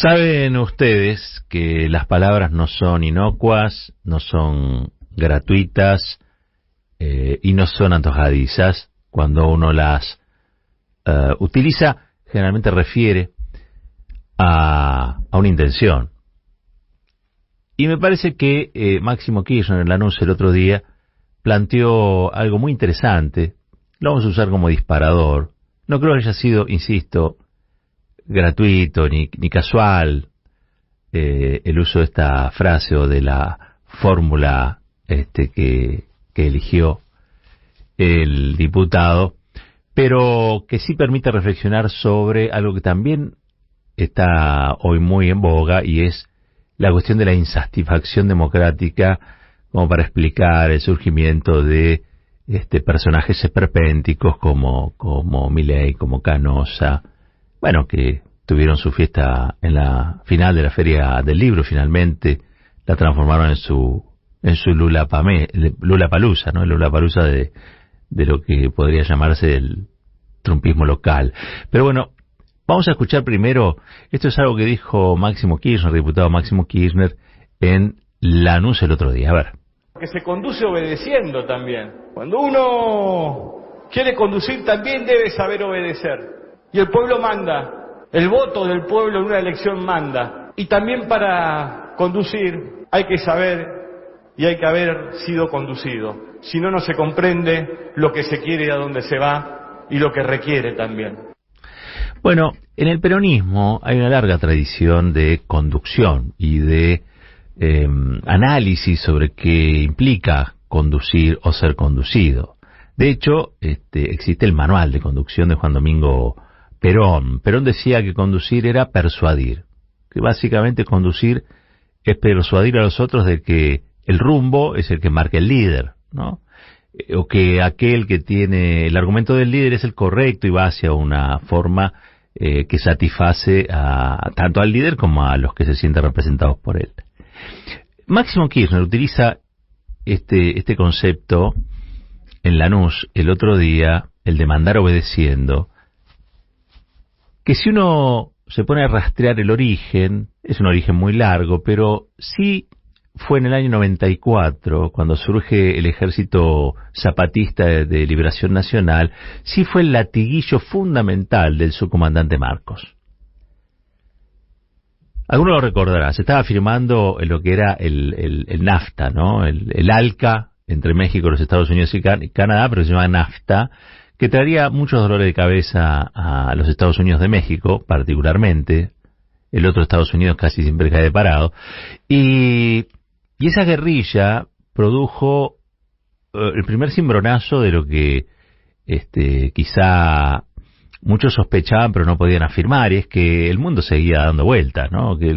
Saben ustedes que las palabras no son inocuas, no son gratuitas y no son antojadizas. Cuando uno las utiliza, generalmente refiere a una intención. Y me parece que Máximo Kirchner en Lanús el otro día planteó algo muy interesante. Lo vamos a usar como disparador. No creo que haya sido, insisto, gratuito ni casual el uso de esta frase o de la fórmula que eligió el diputado, pero que sí permite reflexionar sobre algo que también está hoy muy en boga, y es la cuestión de la insatisfacción democrática, como para explicar el surgimiento de personajes esperpénticos como Milei, como Canosa, bueno, que tuvieron su fiesta en la final de la Feria del Libro. Finalmente la transformaron en su Lulapalooza, ¿no? El Lulapalooza de lo que podría llamarse el trumpismo local. Pero bueno, vamos a escuchar primero, esto es algo que dijo Máximo Kirchner, diputado Máximo Kirchner, en Lanús el otro día. A ver. Que se conduce obedeciendo también. Cuando uno quiere conducir también debe saber obedecer. Y el pueblo manda. El voto del pueblo en una elección manda. Y también para conducir hay que saber y hay que haber sido conducido. Si no, no se comprende lo que se quiere y a dónde se va y lo que requiere también. Bueno, en el peronismo hay una larga tradición de conducción y de análisis sobre qué implica conducir o ser conducido. De hecho, existe el manual de conducción de Juan Domingo Perón. Perón decía que conducir era persuadir, que básicamente conducir es persuadir a los otros de que el rumbo es el que marca el líder, ¿no? O que aquel que tiene el argumento del líder es el correcto y va hacia una forma que satisface tanto al líder como a los que se sienten representados por él. Máximo Kirchner utiliza este concepto en Lanús el otro día, el de mandar obedeciendo, que si uno se pone a rastrear el origen, es un origen muy largo, pero sí fue en el año 94, cuando surge el Ejército Zapatista de Liberación Nacional, sí fue el latiguillo fundamental del subcomandante Marcos. Alguno lo recordará, se estaba firmando lo que era el NAFTA, ¿no? El ALCA entre México, los Estados Unidos y Canadá, pero se llama NAFTA, que traería muchos dolores de cabeza a los Estados Unidos de México, particularmente. El otro Estados Unidos casi siempre cae de parado. Y esa guerrilla produjo el primer cimbronazo de lo que quizá muchos sospechaban pero no podían afirmar, y es que el mundo seguía dando vueltas, ¿no? Que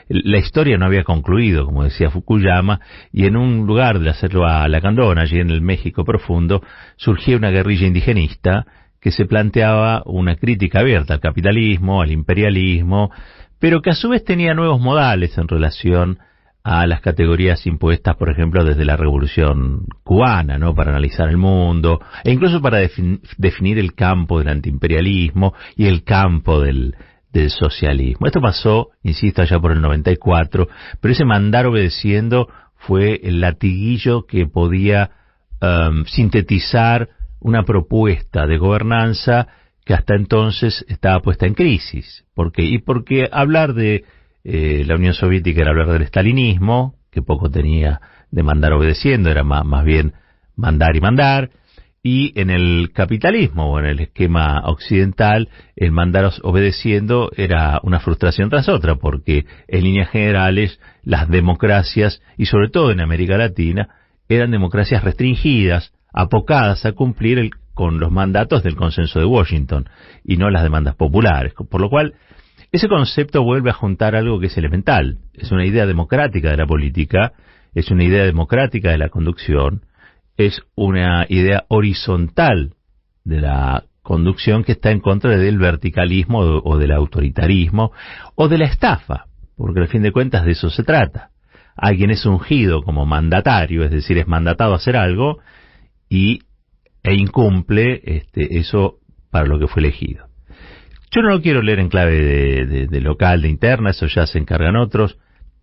la historia no había concluido, como decía Fukuyama, y en un lugar de la selva lacandona, allí en el México profundo, surgía una guerrilla indigenista que se planteaba una crítica abierta al capitalismo, al imperialismo, pero que a su vez tenía nuevos modales en relación a las categorías impuestas, por ejemplo, desde la Revolución Cubana, ¿no? Para analizar el mundo, e incluso para definir el campo del antiimperialismo y el campo del socialismo. Esto pasó, insisto, allá por el 94, pero ese mandar obedeciendo fue el latiguillo que podía sintetizar una propuesta de gobernanza que hasta entonces estaba puesta en crisis. ¿Por qué? Y porque hablar de la Unión Soviética era hablar del estalinismo, que poco tenía de mandar obedeciendo, era más bien mandar y mandar, y en el capitalismo o en el esquema occidental, el mandar obedeciendo era una frustración tras otra, porque en líneas generales las democracias, y sobre todo en América Latina, eran democracias restringidas, apocadas a cumplir con los mandatos del consenso de Washington, y no las demandas populares, por lo cual ese concepto vuelve a juntar algo que es elemental. Es una idea democrática de la política, es una idea democrática de la conducción, es una idea horizontal de la conducción que está en contra del verticalismo o del autoritarismo o de la estafa, porque al fin de cuentas de eso se trata. Alguien es ungido como mandatario, es decir, es mandatado a hacer algo e incumple eso para lo que fue elegido. Yo no lo quiero leer en clave de local, de interna, eso ya se encargan otros.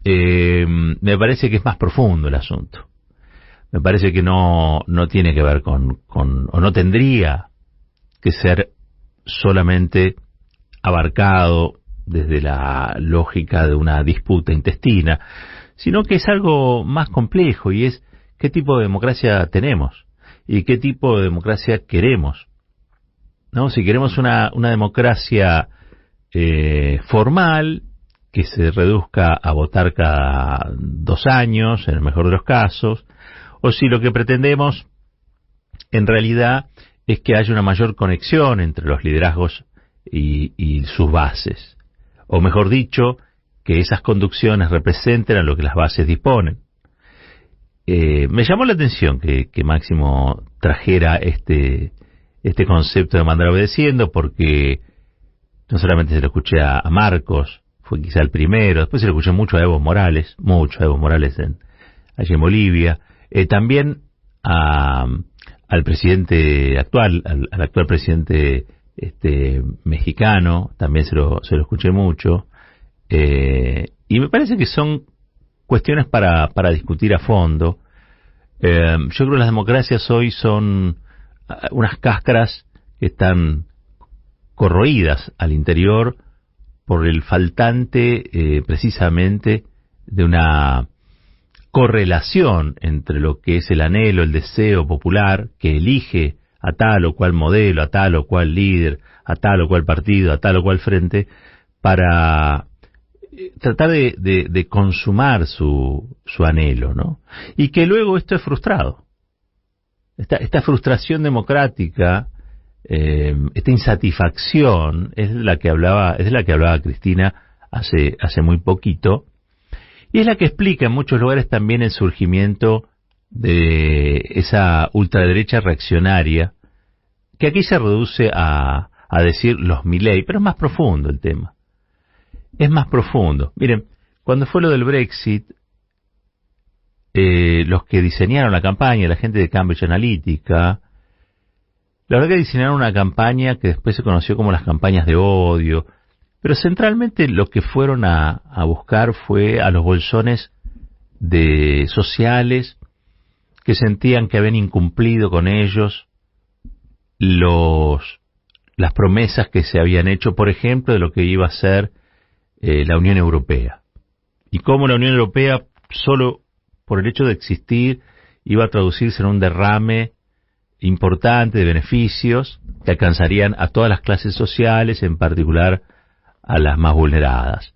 Me parece que es más profundo el asunto. Me parece que no tiene que ver con, o no tendría que ser solamente abarcado desde la lógica de una disputa intestina, sino que es algo más complejo, y es qué tipo de democracia tenemos y qué tipo de democracia queremos, ¿no? Si queremos una democracia formal, que se reduzca a votar cada 2 años, en el mejor de los casos, o si lo que pretendemos en realidad es que haya una mayor conexión entre los liderazgos y sus bases, o mejor dicho, que esas conducciones representen a lo que las bases disponen. Me llamó la atención que Máximo trajera este concepto de mandar obedeciendo, porque no solamente se lo escuché a Marcos, fue quizá el primero, después se lo escuché mucho a Evo Morales, allí en Bolivia, también al presidente actual, al actual presidente mexicano, también se lo escuché mucho, y me parece que son cuestiones para discutir a fondo. Yo creo que las democracias hoy son unas cáscaras que están corroídas al interior por el faltante precisamente de una correlación entre lo que es el anhelo, el deseo popular, que elige a tal o cual modelo, a tal o cual líder, a tal o cual partido, a tal o cual frente, para tratar de consumar su anhelo, ¿no? Y que luego esto es frustrado. Esta frustración democrática, esta insatisfacción, es de la que hablaba Cristina hace muy poquito, y es la que explica en muchos lugares también el surgimiento de esa ultraderecha reaccionaria, que aquí se reduce a decir los Milei, pero es más profundo el tema. Es más profundo. Miren, cuando fue lo del Brexit, los que diseñaron la campaña, la gente de Cambridge Analytica, la verdad que diseñaron una campaña que después se conoció como las campañas de odio, pero centralmente lo que fueron a buscar fue a los bolsones sociales que sentían que habían incumplido con ellos las promesas que se habían hecho, por ejemplo, de lo que iba a ser la Unión Europea. Y cómo la Unión Europea, solo por el hecho de existir, iba a traducirse en un derrame importante de beneficios que alcanzarían a todas las clases sociales, en particular a las más vulneradas.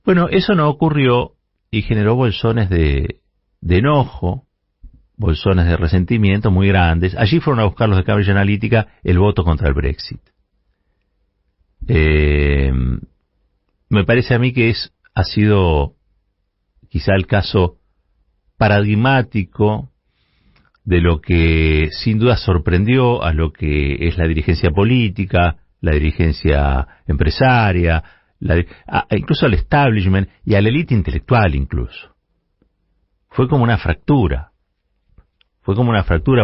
Bueno, eso no ocurrió y generó bolsones de enojo, bolsones de resentimiento muy grandes. Allí fueron a buscar los de Cambridge Analytica el voto contra el Brexit. Me parece a mí que ha sido quizá el caso paradigmático de lo que sin duda sorprendió a lo que es la dirigencia política, la dirigencia empresaria, incluso al establishment y a la élite intelectual incluso. Fue como una fractura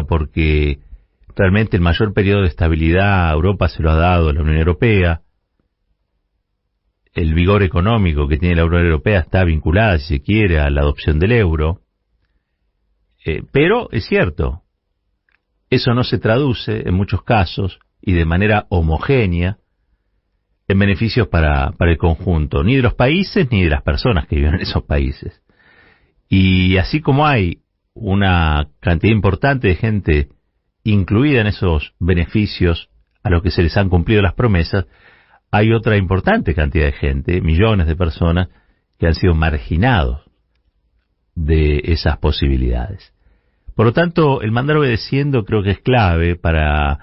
porque realmente el mayor periodo de estabilidad a Europa se lo ha dado la Unión Europea. El vigor económico que tiene la Unión Europea está vinculada, si se quiere, a la adopción del euro. Pero es cierto, eso no se traduce en muchos casos y de manera homogénea en beneficios para el conjunto, ni de los países ni de las personas que viven en esos países. Y así como hay una cantidad importante de gente incluida en esos beneficios a los que se les han cumplido las promesas, hay otra importante cantidad de gente, millones de personas, que han sido marginados de esas posibilidades. Por lo tanto, el mandar obedeciendo creo que es clave para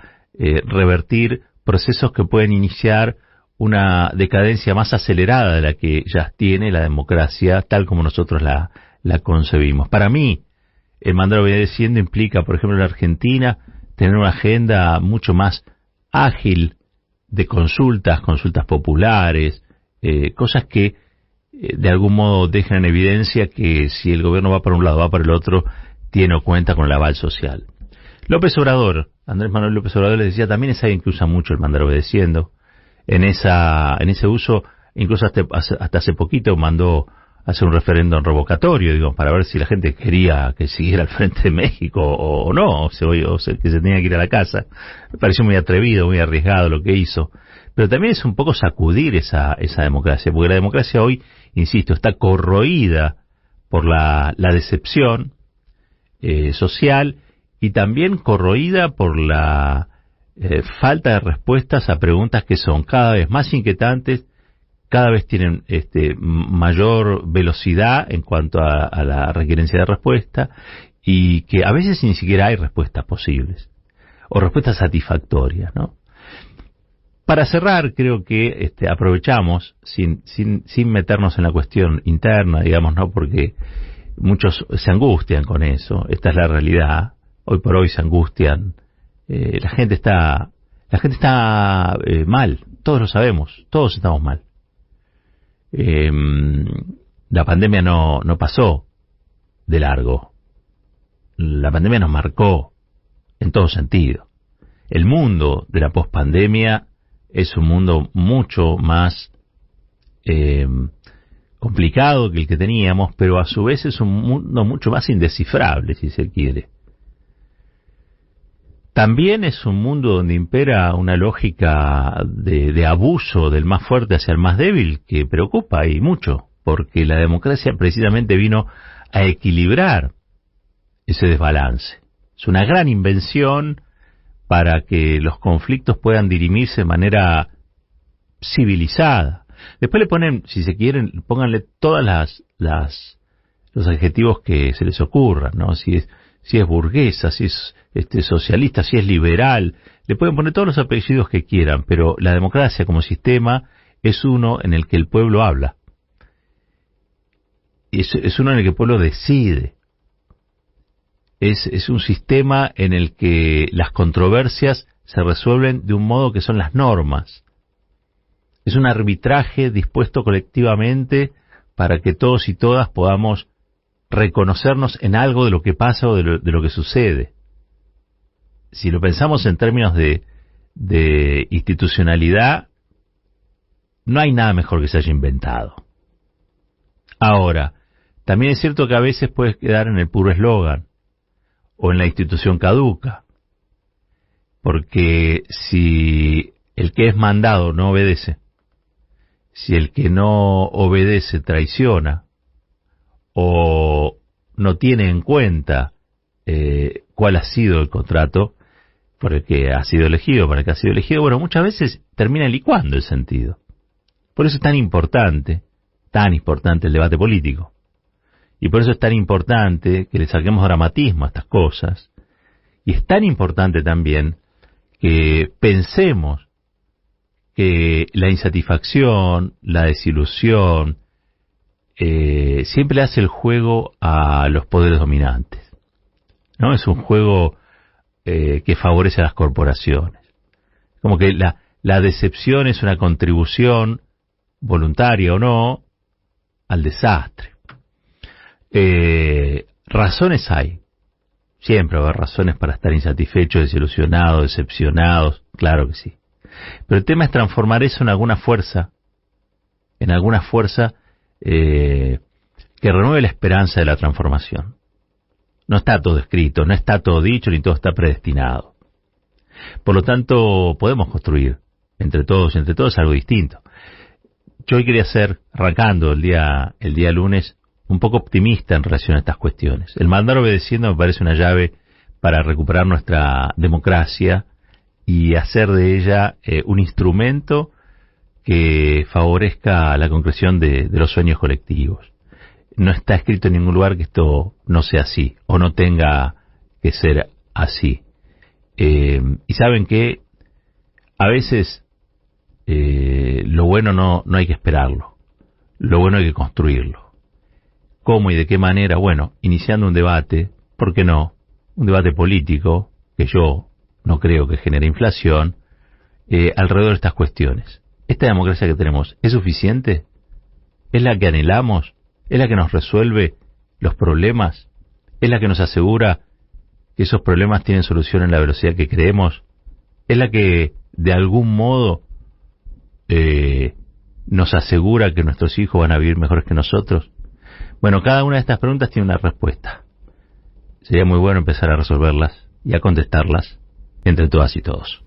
revertir procesos que pueden iniciar una decadencia más acelerada de la que ya tiene la democracia tal como nosotros la concebimos. Para mí, el mandar obedeciendo implica, por ejemplo, en la Argentina, tener una agenda mucho más ágil de consultas populares, cosas que de algún modo dejan en evidencia que si el gobierno va para un lado, va para el otro, tiene o cuenta con el aval social. López Obrador, Andrés Manuel López Obrador, les decía, también es alguien que usa mucho el mandar obedeciendo. en ese uso, incluso hasta hace poquito mandó hacer un referéndum revocatorio, digamos, para ver si la gente quería que siguiera al frente de México o no, que se tenía que ir a la casa. Me pareció muy atrevido, muy arriesgado lo que hizo. Pero también es un poco sacudir esa democracia, porque la democracia hoy, insisto, está corroída por la decepción social y también corroída por la falta de respuestas a preguntas que son cada vez más inquietantes, cada vez tienen mayor velocidad en cuanto a la requerencia de respuesta, y que a veces ni siquiera hay respuestas posibles o respuestas satisfactorias, ¿no? Para cerrar, creo que aprovechamos, sin meternos en la cuestión interna, digamos, ¿no? Porque muchos se angustian con eso. Esta es la realidad. Hoy por hoy se angustian. La gente está mal. Todos lo sabemos. Todos estamos mal. La pandemia no pasó de largo. La pandemia nos marcó en todo sentido. El mundo de la pospandemia es un mundo mucho más complicado que el que teníamos, pero a su vez es un mundo mucho más indescifrable, si se quiere. También es un mundo donde impera una lógica de abuso del más fuerte hacia el más débil que preocupa y mucho, porque la democracia precisamente vino a equilibrar ese desbalance. Es una gran invención para que los conflictos puedan dirimirse de manera civilizada. Después le ponen, si se quieren, pónganle todas los adjetivos que se les ocurran, ¿no? Si es burguesa, si es socialista, si es liberal, le pueden poner todos los apellidos que quieran, pero la democracia como sistema es uno en el que el pueblo habla. Es uno en el que el pueblo decide. Es un sistema en el que las controversias se resuelven de un modo que son las normas. Es un arbitraje dispuesto colectivamente para que todos y todas podamos reconocernos en algo de lo que pasa o de lo que sucede. Si lo pensamos en términos de institucionalidad, no hay nada mejor que se haya inventado. Ahora, también es cierto que a veces puede quedar en el puro eslogan o en la institución caduca, porque si el que es mandado no obedece, si el que no obedece traiciona o no tiene en cuenta cuál ha sido el contrato por el que ha sido elegido, para el que ha sido elegido, bueno, muchas veces termina licuando el sentido. Por eso es tan importante el debate político. Y por eso es tan importante que le saquemos dramatismo a estas cosas. Y es tan importante también que pensemos que la insatisfacción, la desilusión, siempre le hace el juego a los poderes dominantes, ¿no? Es un juego que favorece a las corporaciones. Como que la decepción es una contribución, voluntaria o no, al desastre. Razones hay. Siempre va a haber razones para estar insatisfechos, desilusionados, decepcionados, claro que sí. Pero el tema es transformar eso en alguna fuerza que renueve la esperanza de la transformación. No está todo escrito, no está todo dicho, ni todo está predestinado. Por lo tanto, podemos construir entre todos y entre todos algo distinto. Yo hoy quería ser, arrancando el día lunes, un poco optimista en relación a estas cuestiones. El mandar obedeciendo me parece una llave para recuperar nuestra democracia y hacer de ella un instrumento que favorezca la concreción de los sueños colectivos. No está escrito en ningún lugar que esto no sea así, o no tenga que ser así. Y saben que a veces lo bueno no hay que esperarlo, lo bueno hay que construirlo. ¿Cómo y de qué manera? Bueno, iniciando un debate, ¿por qué no? Un debate político, que yo no creo que genere inflación, alrededor de estas cuestiones. ¿Esta democracia que tenemos es suficiente? ¿Es la que anhelamos? ¿Es la que nos resuelve los problemas? ¿Es la que nos asegura que esos problemas tienen solución en la velocidad que creemos? ¿Es la que, de algún modo, nos asegura que nuestros hijos van a vivir mejores que nosotros? Bueno, cada una de estas preguntas tiene una respuesta. Sería muy bueno empezar a resolverlas y a contestarlas entre todas y todos.